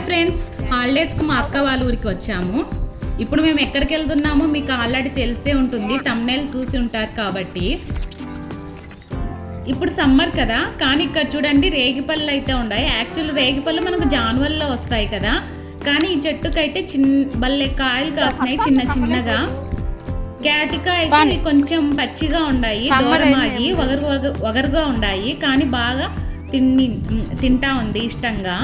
Friends, హాలిడేస్కి మా అక్క వాళ్ళ ఊరికి వచ్చాము. ఇప్పుడు మేము ఎక్కడికి వెళ్తున్నామో మీకు ఆల్రెడీ తెలిసే ఉంటుంది, థంబ్నెయిల్ చూసి ఉంటారు కాబట్టి. ఇప్పుడు సమ్మర్ కదా, కానీ ఇక్కడ చూడండి రేగిపళ్ళు అయితే ఉన్నాయి. యాక్చువల్ రేగిపళ్ళు మనకు జాన్వరిలో వస్తాయి కదా, కానీ ఈ చెట్టుకైతే భలే కాయలు కాసినాయి చిన్న చిన్నగా. క్యాటికాయ అయితే కొంచెం పచ్చిగా ఉన్నాయి, దూరమాగి వగరుగా ఉన్నాయి, కానీ బాగా తింటా ఉంది ఇష్టంగా.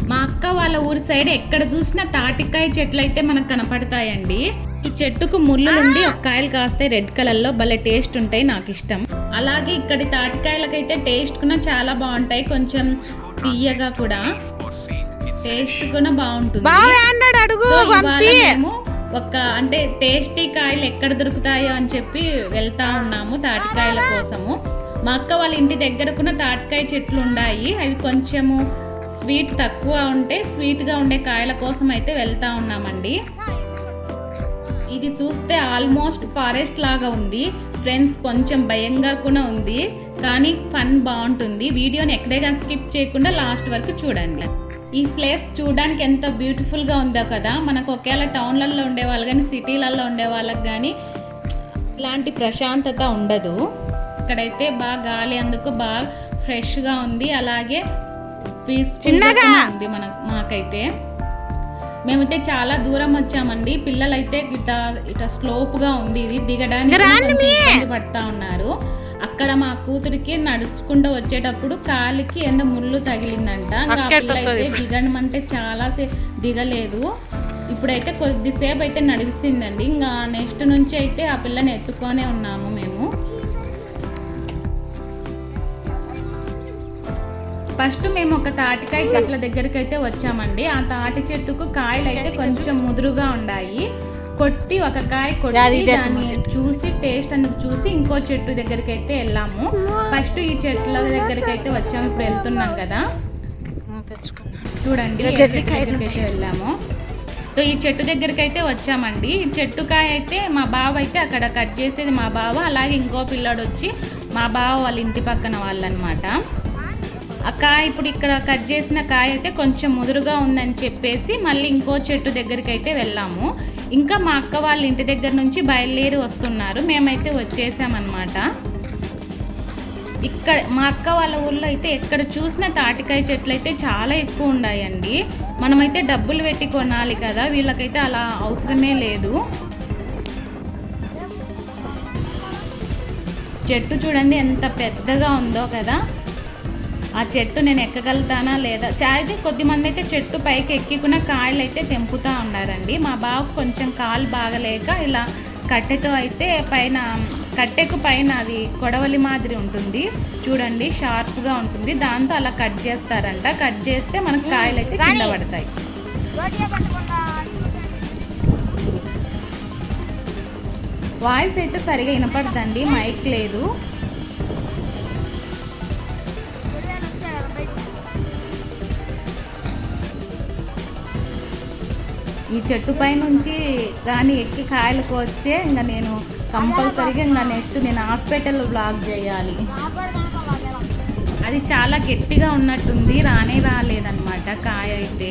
మా అక్క వాళ్ళ ఊరి సైడ్ ఎక్కడ చూసినా తాటికాయ చెట్లు అయితే మనకు కనపడతాయండి. ఈ చెట్టుకు ముళ్ళు నుండి ఒక కాయలు కాస్తే రెడ్ కలర్లో భలే టేస్ట్ ఉంటాయి, నాకు ఇష్టం. అలాగే ఇక్కడి తాటికాయలకైతే టేస్ట్ కూడా చాలా బాగుంటాయి, కొంచెం తీయగా కూడా టేస్ట్ కూడా బాగుంటుంది. మేము అంటే టేస్టీ కాయలు ఎక్కడ దొరుకుతాయో అని చెప్పి వెళ్తా ఉన్నాము తాటికాయల కోసము. మా అక్క వాళ్ళ ఇంటి దగ్గర కూడా తాటికాయ చెట్లు ఉన్నాయి, అవి కొంచెము స్వీట్ తక్కువ ఉంటే స్వీట్గా ఉండే కాయల కోసం అయితే వెళ్తా ఉన్నామండి. ఇది చూస్తే ఆల్మోస్ట్ ఫారెస్ట్ లాగా ఉంది ఫ్రెండ్స్, కొంచెం భయంగా కూడా ఉంది, కానీ ఫన్ బాగుంటుంది. వీడియోని ఎక్కడైనా స్కిప్ చేయకుండా లాస్ట్ వరకు చూడండి. ఈ ప్లేస్ చూడడానికి ఎంత బ్యూటిఫుల్గా ఉందో కదా. మనకు ఒకేలా టౌన్లలో ఉండేవాళ్ళు కానీ సిటీలలో ఉండే వాళ్ళకి కానీ ఇలాంటి ప్రశాంతత ఉండదు. ఇక్కడైతే బాగా గాలి అందుకు బాగా ఫ్రెష్గా ఉంది, అలాగే పీస్ఫుల్గా ఉంది మాకైతే. మేమైతే చాలా దూరం వచ్చామండి, పిల్లలైతే ఇట్లా స్లోప్గా ఉంది, ఇది దిగడానికి ఇబ్బంది పడతా ఉన్నారు. అక్కడ మా కూతురికి నడుచుకుంటూ వచ్చేటప్పుడు కాలికి ఎండ ముళ్ళు తగిలిందంట. పిల్లలైతే దిగడమంటే చాలా దిగలేదు. ఇప్పుడైతే కొద్దిసేపు అయితే నడిపిస్తుందండి. ఇంకా నెక్స్ట్ నుంచి అయితే ఆ పిల్లని ఎత్తుకొనే ఉన్నాము మేము. ఫస్ట్ మేము ఒక తాటికాయ చెట్ల దగ్గరికి అయితే వచ్చామండి. ఆ తాటి చెట్టుకు కాయలు అయితే కొంచెం ముదురుగా ఉన్నాయి. కొట్టి ఒక కాయ కొట్టి దాన్ని చూసి టేస్ట్ అందుకు చూసి ఇంకో చెట్టు దగ్గరికి అయితే వెళ్ళాము. ఫస్ట్ ఈ చెట్ల దగ్గరికి అయితే వచ్చాము, ఇప్పుడు వెళ్తున్నాం కదా చూడండి. దగ్గరికి అయితే వెళ్ళాము. సో ఈ చెట్టు దగ్గరికి అయితే వచ్చామండి. ఈ చెట్టు కాయ అయితే మా బావ అయితే అక్కడ కట్ చేసేది మా బావ, అలాగే ఇంకో పిల్లాడు వచ్చి మా బావ వాళ్ళ ఇంటి పక్కన వాళ్ళనమాట. ఆ కాయ ఇప్పుడు ఇక్కడ కట్ చేసిన కాయ అయితే కొంచెం ముదురుగా ఉందని చెప్పేసి మళ్ళీ ఇంకో చెట్టు దగ్గరికి అయితే వెళ్ళాము. ఇంకా మా అక్క వాళ్ళ ఇంటి దగ్గర నుంచి బయలుదేరి వస్తున్నారు, మేమైతే వచ్చేసామన్నమాట. ఇక్కడ మా అక్క వాళ్ళ ఊళ్ళో అయితే ఎక్కడ చూసినా తాటికాయ చెట్లు అయితే చాలా ఎక్కువ ఉన్నాయండి. మనమైతే డబ్బులు పెట్టి కొనాలి కదా, వీళ్ళకైతే అలా అవసరమే లేదు. చెట్టు చూడండి ఎంత పెద్దగా ఉందో కదా. ఆ చెట్టు నేను ఎక్కగలుగుతానా లేదా అయితే కొద్దిమంది అయితే చెట్టు పైకి ఎక్కికున్న కాయలు అయితే తెంపుతూ ఉన్నారండి. మా బావకు కొంచెం కాలు బాగలేక ఇలా కట్టెతో అయితే పైన కట్టెకు పైన అది కొడవలి మాదిరి ఉంటుంది చూడండి, షార్ప్గా ఉంటుంది, దాంతో అలా కట్ చేస్తారంట. కట్ చేస్తే మనకు కాయలు అయితే కింద పడతాయి. వాయిస్ అయితే సరిగా వినపడదండి, మైక్ లేదు. ఈ చెట్టు పై నుంచి కానీ ఎక్కి కాయలకు వచ్చే ఇంకా నేను కంపల్సరీగా ఇంకా నెక్స్ట్ నేను హాస్పిటల్ బ్లాగ్ చేయాలి. అది చాలా గట్టిగా ఉన్నట్టుంది, రాలేదన్నమాట కాయ అయితే.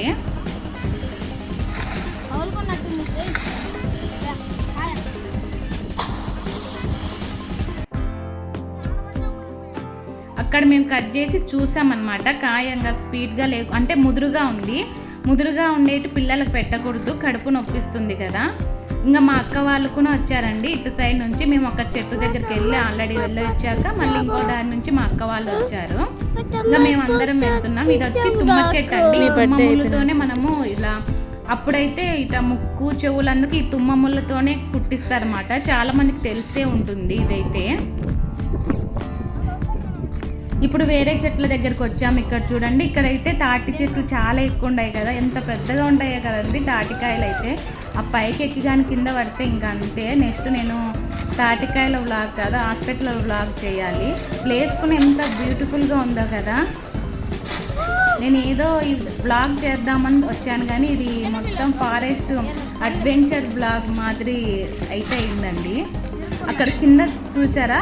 అక్కడ మేము కట్ చేసి చూసామన్నమాట. కాయ ఇంకా స్వీట్గా అంటే ముదురుగా ఉంది. ముదురుగా ఉండేటి పిల్లలకు పెట్టకూడదు, కడుపు నొప్పిస్తుంది కదా. ఇంకా మా అక్క వాళ్ళు కూడా వచ్చారండి ఇటు సైడ్ నుంచి. మేము ఒక చెట్టు దగ్గరికి వెళ్ళి ఆల్రెడీ వచ్చాక మళ్ళీ ఇంకో దారి నుంచి మా అక్క వాళ్ళు వచ్చారు. ఇంకా మేము అందరం వెళ్తున్నాం. ఇది వచ్చి తుమ్మ చెట్టు అండి. తుమ్మ ముళ్ళతోనే మనము ఇలా అప్పుడైతే ఇట్లా ముక్కు చెవులందుకు ఈ తుమ్మ ముళ్ళతోనే కుట్టిస్తారన్నమాట. చాలా మందికి తెలిసే ఉంటుంది ఇదైతే. ఇప్పుడు వేరే చెట్ల దగ్గరకు వచ్చాము. ఇక్కడ చూడండి, ఇక్కడైతే తాటి చెట్లు చాలా ఎక్కువ ఉన్నాయి కదా, ఎంత పెద్దగా ఉంటాయో కదండి తాటికాయలు అయితే. ఆ పైకి ఎక్కి కానీ కింద పడితే ఇంకా అంతే. నెక్స్ట్ నేను తాటికాయల వ్లాగ్ కదా హాస్పిటల్ వ్లాగ్ చేయాలి. ప్లేస్ కూడా ఎంత బ్యూటిఫుల్గా ఉందో కదా. నేను ఏదో ఈ బ్లాగ్ చేద్దామని వచ్చాను కానీ ఇది మొత్తం ఫారెస్ట్ అడ్వెంచర్ బ్లాగ్ మాదిరి అయితే అయిందండి. అక్కడ కింద చూసారా,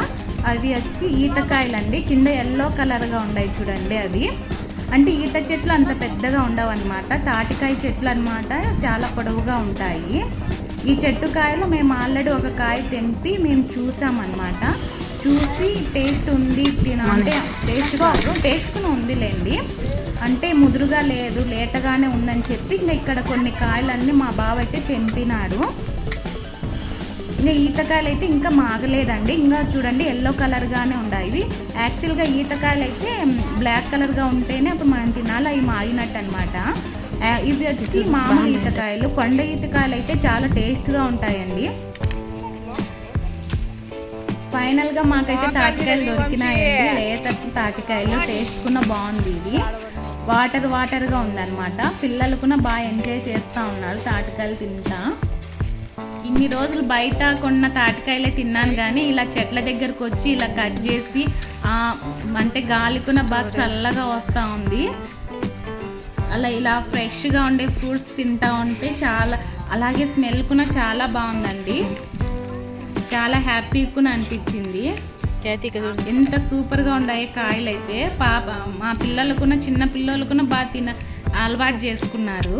అది వచ్చి ఈతకాయలండి, కింద ఎల్లో కలర్గా ఉన్నాయి చూడండి. అది అంటే ఈత చెట్లు అంత పెద్దగా ఉండవు అనమాట, తాటికాయ చెట్లు అనమాట, చాలా పొడవుగా ఉంటాయి. ఈ చెట్టు కాయలు మేము ఆల్రెడీ ఒక కాయ తెంపి మేము చూసామన్నమాట. చూసి టేస్ట్ ఉంది అంటే టేస్ట్ కాదు, టేస్ట్గా ఉందిలేండి, అంటే ముదురుగా లేదు, లేతగానే ఉందని చెప్పి ఇంకా ఇక్కడ కొన్ని కాయలన్నీ మా బావ అయితే తెంపినాడు. ఇంకా ఈతకాయలు అయితే ఇంకా మాగలేదండి, ఇంకా చూడండి ఎల్లో కలర్గానే ఉన్నాయి. యాక్చువల్గా ఈతకాయలు అయితే బ్లాక్ కలర్గా ఉంటేనే అప్పుడు మనం తినాలి, అవి మాగినట్టు అనమాట. ఇవి వచ్చి మామూలు ఈతకాయలు. కొండ ఈతకాయలు అయితే చాలా టేస్ట్గా ఉంటాయండి. ఫైనల్గా మాకైతే తాటికాయలు దొరికినాయండి, లేత తాటికాయలు. టేస్ట్ కూడా బాగుంది, ఇది వాటర్గా ఉందన్నమాట. పిల్లలు కూడా బాగా ఎంజాయ్ చేస్తూ ఉన్నారు తాటికాయలు తింటా. ఇన్ని రోజులు బయట కొన్న తాటికాయలే తిన్నాను, కానీ ఇలా చెట్ల దగ్గరకు వచ్చి ఇలా కట్ చేసి అంటే గాలి కూడా బాగా చల్లగా వస్తూ ఉంది. అలా ఇలా ఫ్రెష్గా ఉండే ఫ్రూట్స్ తింటా ఉంటే చాలా, అలాగే స్మెల్ కూడా చాలా బాగుందండి, చాలా హ్యాపీ కూడా అనిపించింది. ఎంత సూపర్గా ఉన్నాయి కాయలు అయితే. మా పిల్లలు కూడా, చిన్న పిల్లలు కూడా బాగా అలవాటు చేసుకున్నారు.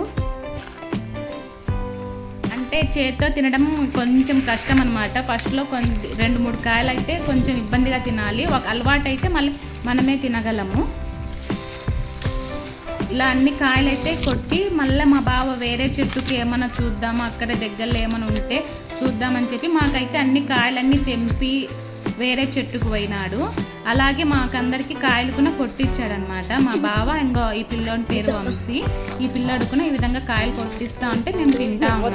అంటే చేతితో తినడం కొంచెం కష్టం అనమాట. ఫస్ట్లో 2-3 కాయలు అయితే కొంచెం ఇబ్బందిగా తినాలి, ఒక అలవాటు అయితే మళ్ళీ మనమే తినగలము. ఇలా అన్ని కాయలు అయితే కొట్టి మళ్ళీ మా బావ వేరే చెట్టుకి ఏమైనా చూద్దాము, అక్కడ దగ్గరలో ఏమైనా ఉంటే చూద్దామని చెప్పి మాకైతే అన్ని కాయలన్నీ తెంపి వేరే చెట్టుకు పోయినాడు. అలాగే మాకందరికి కాయలు కూడా కొట్టించాడనమాట మా బావ. ఇంకా ఈ పిల్లోని పేరు వంశీ. ఈ పిల్లోడు కూడా ఈ విధంగా కాయలు కొట్టిస్తా ఉంటే మేము తింటా ఉన్నాము.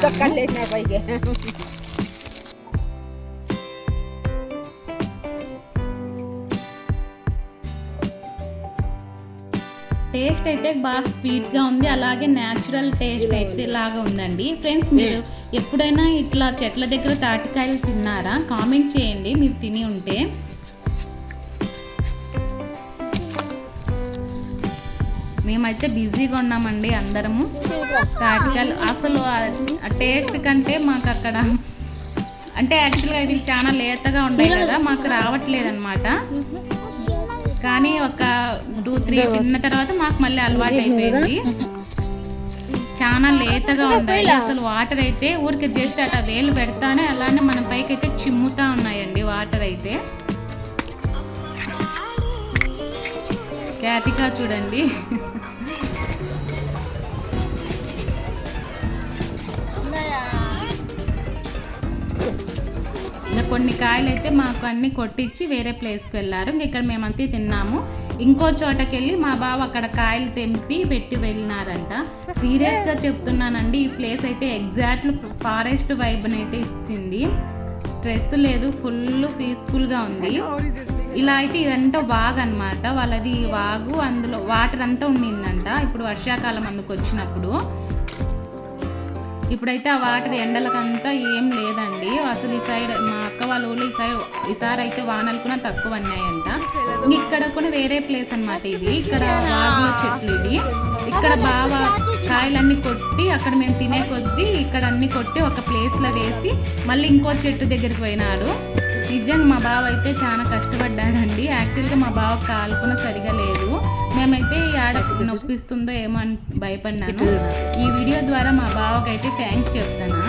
టేస్ట్ అయితే బాగా స్వీట్గా ఉంది, అలాగే న్యాచురల్ టేస్ట్ అయితే లాగా ఉందండి. ఫ్రెండ్స్, మీరు ఎప్పుడైనా ఇట్లా చెట్ల దగ్గర తాటికాయలు తిన్నారా? కామెంట్ చేయండి మీరు తిని ఉంటే. మేమైతే బిజీగా ఉన్నామండి అందరము. తాటికాయలు అసలు టేస్ట్ కంటే మాకు అక్కడ అంటే యాక్చువల్గా ఇవి చాలా లేతగా ఉన్నాయి కదా, మాకు రావట్లేదు అనమాట. కానీ ఒక 2-3 తిన్న తర్వాత మాకు మళ్ళీ అలవాటు అయిపోయింది. చాలా లేతగా ఉన్నాయి అసలు. వాటర్ అయితే ఊరికి జస్ట్ అట్లా వేలు పెడతానే అలానే మన పైకి అయితే చిమ్ముతా ఉన్నాయండి వాటర్ అయితే. క్యాతికా చూడండి, కొన్ని కాయలు అయితే మాకు అన్ని కొట్టించి వేరే ప్లేస్కి వెళ్ళారు. ఇక్కడ మేమంతా తిన్నాము. ఇంకో చోటకి వెళ్ళి మా బావ అక్కడ కాయలు తెంపి పెట్టి వెళ్ళినారంట. సీరియస్గా చెప్తున్నానండి, ఈ ప్లేస్ అయితే ఎగ్జాక్ట్ ఫారెస్ట్ వైబ్ని అయితే ఇచ్చింది. స్ట్రెస్ లేదు, ఫుల్ పీస్ఫుల్గా ఉంది. ఇలా అయితే ఇదంతా వాగు అనమాట, వాళ్ళది వాగు. అందులో వాటర్ అంతా ఉండిందంట ఇప్పుడు వర్షాకాలం అందుకు వచ్చినప్పుడు. ఇప్పుడైతే ఆ వాటర్ ఎండలకంతా ఏం లేదండి అసలు. ఈ సైడ్ మా అక్క వాళ్ళ ఊళ్ళో ఈసారి అయితే వానలు కూడా తక్కువ అన్నాయంట. ఇక్కడ కూడా వేరే ప్లేస్ అనమాట ఇది. ఇక్కడ వాగులో చెట్లు ఇది. ఇక్కడ బాగా కాయలన్నీ కొట్టి అక్కడ మేము తినే కొద్దీ ఇక్కడ అన్ని కొట్టి ఒక ప్లేస్లో వేసి మళ్ళీ ఇంకో చెట్టు దగ్గరికి పోయినాడు. నిజంగా మా బావ అయితే చాలా కష్టపడ్డాడండి. యాక్చువల్గా మా బావ కాలు కూడా సరిగా లేదు. మేమైతే ఆడ నొప్పిస్తుందో ఏమో అని భయపడినాను. ఈ వీడియో ద్వారా మా బావకైతే థ్యాంక్స్ చెప్తాను.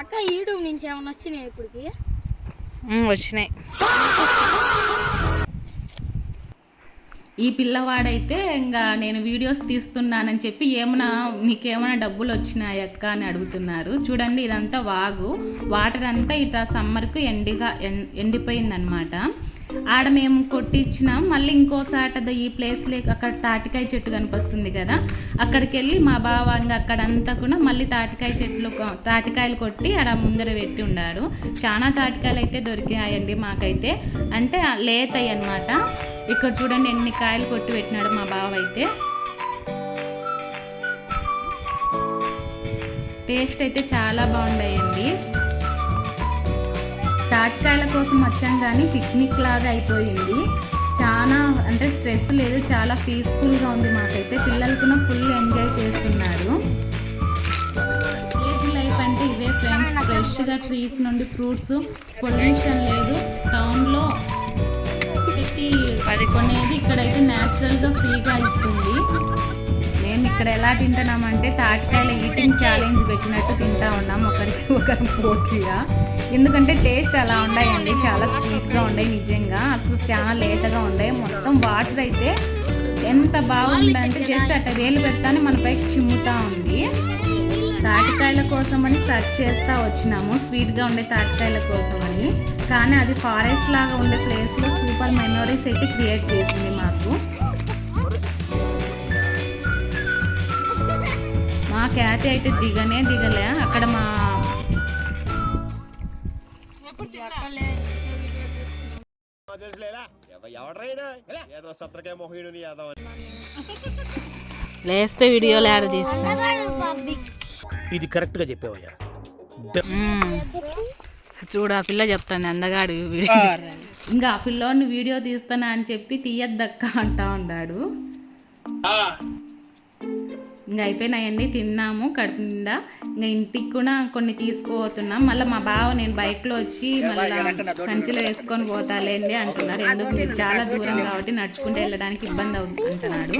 అక్క యూట్యూబ్ నుంచి ఏమైనా వచ్చినాయి ఇప్పటికి? వచ్చినాయి. ఈ పిల్లవాడైతే ఇంకా నేను వీడియోస్ తీస్తున్నానని చెప్పి ఏమైనా మీకేమైనా డబ్బులు వచ్చినాయి అక్క అని అడుగుతున్నారు. చూడండి ఇదంతా వాగు, వాటర్ అంతా ఇట్లా సమ్మర్కు ఎండిపోయిందనమాట. ఆడ మేము కొట్టించినాం. మళ్ళీ ఇంకోసారి ఈ ప్లేస్లో అక్కడ తాటికాయ చెట్టు కనిపిస్తుంది కదా, అక్కడికి వెళ్ళి మా బావ ఇంకా అక్కడంతా కూడా మళ్ళీ తాటికాయలు కొట్టి ఆడ ముందర పెట్టి ఉన్నారు. చాలా తాటికాయలు అయితే దొరికాయండి మాకైతే, అంటే లేతాయి అన్నమాట. ఇక్కడ చూడండి ఎన్ని కాయలు కొట్టి పెట్టినాడు మా బావ అయితే. టేస్ట్ అయితే చాలా బాగున్నాయండి. తాటికాయల కోసం వచ్చాం కానీ పిక్నిక్ లాగా అయిపోయింది. చాలా అంటే స్ట్రెస్ లేదు, చాలా పీస్ఫుల్గా ఉంది మాకైతే. పిల్లలు కూడా ఫుల్ ఎంజాయ్ చేస్తున్నారు. విలేజ్ లైఫ్ అంటే ఇదే ఫ్రెండ్స్. ఫ్రెష్గా ట్రీస్ నుండి ఫ్రూట్స్, పొల్యూషన్ లేదు. టౌన్లో అది కొనేది ఇక్కడైతే న్యాచురల్గా ఫ్రీగా ఇస్తుంది. మేము ఇక్కడ ఎలా తింటున్నామంటే తాటికాయల ఈటింగ్ ఛాలెంజ్ పెట్టినట్టు తింటా ఉన్నాం, ఒకరికి ఒకరు పోటీగా. ఎందుకంటే టేస్ట్ అలా ఉన్నాయండి, చాలా స్వీట్గా ఉన్నాయి నిజంగా. అసలు చాలా లేతగా ఉన్నాయి. మొత్తం వాటర్ అయితే ఎంత బాగుందంటే జస్ట్ అట్ట వేలు పెడతానే మన పైకి చిమ్ముతా ఉంది. తాటికాయల కోసం అని సెర్చ్ చేస్తూ వచ్చినాము, స్వీట్గా ఉండే తాటికాయల కోసం అని. కానీ అది ఫారెస్ట్ లాగా ఉండే ప్లేస్లో సూపర్ మెమరీస్ అయితే క్రియేట్ చేసింది మాకు. మా క్యాట్ అయితే దిగలే. అక్కడ మా లేస్తే వీడియోలు యాడ్ తీసిన. ఇది కరెక్ట్ గా చెప్పావయ్యా. చూడు ఆ పిల్ల చెప్తాను అందగాడు వీడియో. ఇంకా ఆ పిల్లోని వీడియో తీస్తానా అని చెప్పి తీయద్దక్క అంటా ఉన్నాడు. ఇంకా అయిపోయినాయండి, తిన్నాము కడుపు నిండా. ఇంకా ఇంటికి కూడా కొన్ని తీసుకుపోతున్నాం. మళ్ళీ మా బావ నేను బైక్లో వచ్చి మళ్ళీ సంచిలో వేసుకొని పోతాలేండి అంటున్నారు. ఎందుకు మీరు చాలా దూరం కాబట్టి నడుచుకుంటూ వెళ్ళడానికి ఇబ్బంది అవుతుంది అంటున్నాడు.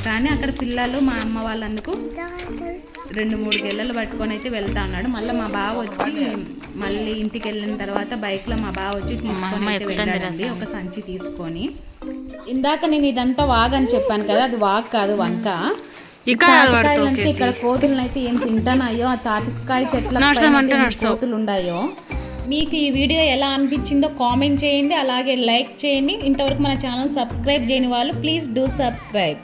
కానీ అక్కడ పిల్లలు మా అమ్మ వాళ్ళందుకు 2-3 గెల్లలు పట్టుకొని అయితే వెళ్తా ఉన్నాడు. మళ్ళీ మా బావ వచ్చి మళ్ళీ ఇంటికి వెళ్ళిన తర్వాత బైక్లో మా బావ వచ్చి తీసుకొని అయితే వెళ్ళాడండి, ఒక సంచి తీసుకొని. ఇందాక నేను ఇదంతా వాగని చెప్పాను కదా, అది వాగ్ కాదు, వంక. తాటికాయలంటే ఇక్కడ కోతులను అయితే ఏం తింటానాయో, ఆ తాటికాయ చెట్ల కోతులు ఉన్నాయో. మీకు ఈ వీడియో ఎలా అనిపించిందో కామెంట్ చేయండి, అలాగే లైక్ చేయండి. ఇంతవరకు మన ఛానల్ సబ్స్క్రైబ్ చేయని వాళ్ళు ప్లీజ్ డూ సబ్స్క్రైబ్.